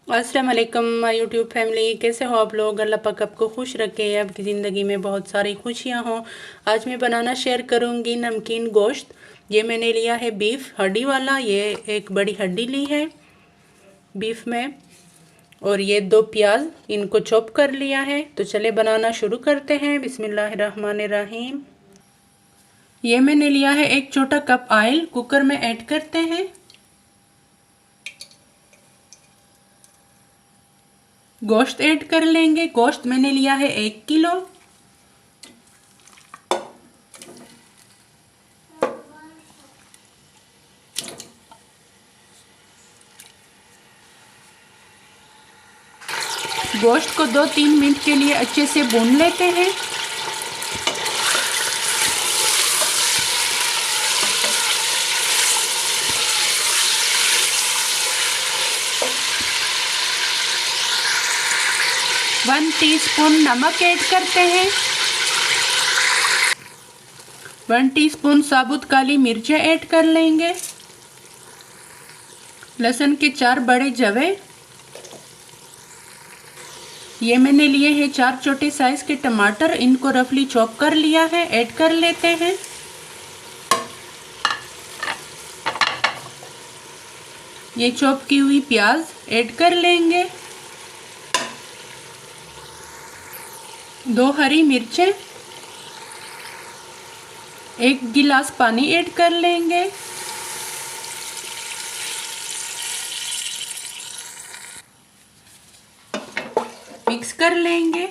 अस्सलाम वालेकुम my YouTube family, कैसे हो आप लोग। अल्लाह पाक आपको खुश रखे, आपकी ज़िंदगी में बहुत सारी खुशियाँ हों। आज मैं बनाना शेयर करूँगी नमकीन गोश्त। ये मैंने लिया है बीफ हड्डी वाला, ये एक बड़ी हड्डी ली है बीफ में, और ये 2 प्याज इनको चॉप कर लिया है। तो चले बनाना शुरू करते हैं। बिस्मिल्लाहिर्रहमानिर्रहीम। ये मैंने लिया है 1 छोटा कप ऑयल, कुकर में ऐड करते हैं। गोश्त ऐड कर लेंगे। गोश्त मैंने लिया है 1 किलो। गोश्त को 2-3 मिनट के लिए अच्छे से भून लेते हैं। वन टीस्पून नमक ऐड करते हैं। 1 टीस्पून साबुत काली मिर्चें ऐड कर लेंगे। लहसुन के 4 बड़े जवे। ये मैंने लिए हैं 4 छोटे साइज के टमाटर, इनको रफली चॉप कर लिया है, ऐड कर लेते हैं। ये चॉप की हुई प्याज ऐड कर लेंगे। 2 हरी मिर्चें, 1 गिलास पानी ऐड कर लेंगे। मिक्स कर लेंगे।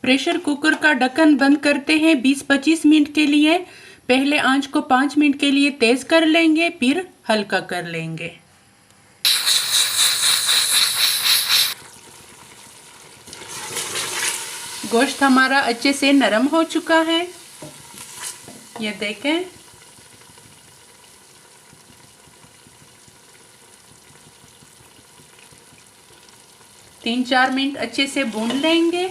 प्रेशर कुकर का ढक्कन बंद करते हैं 20-25 मिनट के लिए। पहले आंच को 5 मिनट के लिए तेज कर लेंगे, फिर हल्का कर लेंगे। गोश्त हमारा अच्छे से नरम हो चुका है, ये देखें। तीन 4 मिनट अच्छे से भून लेंगे।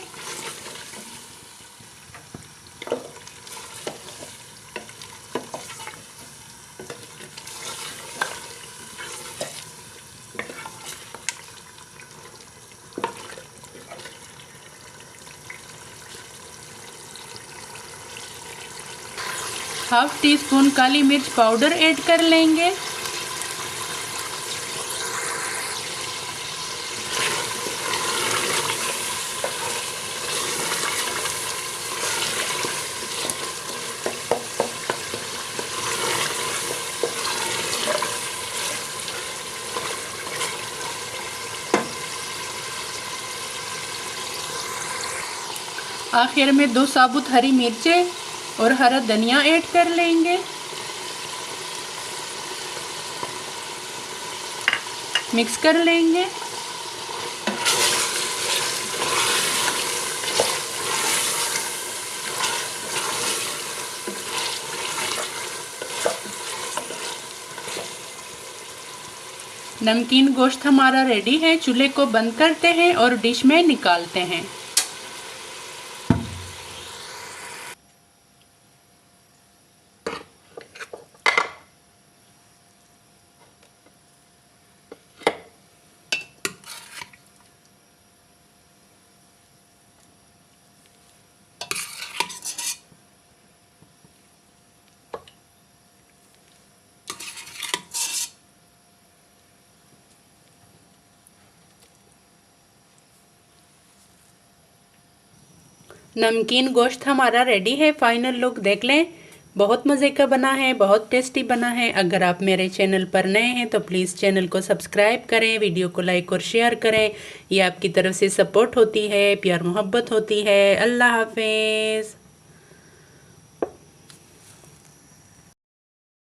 हाफ टी स्पून काली मिर्च पाउडर ऐड कर लेंगे। आखिर में 2 साबुत हरी मिर्चें और हरा धनिया ऐड कर लेंगे। मिक्स कर लेंगे। नमकीन गोश्त हमारा रेडी है। चूल्हे को बंद करते हैं और डिश में निकालते हैं। नमकीन गोश्त हमारा रेडी है। फाइनल लुक देख लें। बहुत मज़े का बना है, बहुत टेस्टी बना है। अगर आप मेरे चैनल पर नए हैं तो प्लीज़ चैनल को सब्सक्राइब करें, वीडियो को लाइक और शेयर करें। ये आपकी तरफ से सपोर्ट होती है, प्यार मोहब्बत होती है। अल्लाह हाफिज़।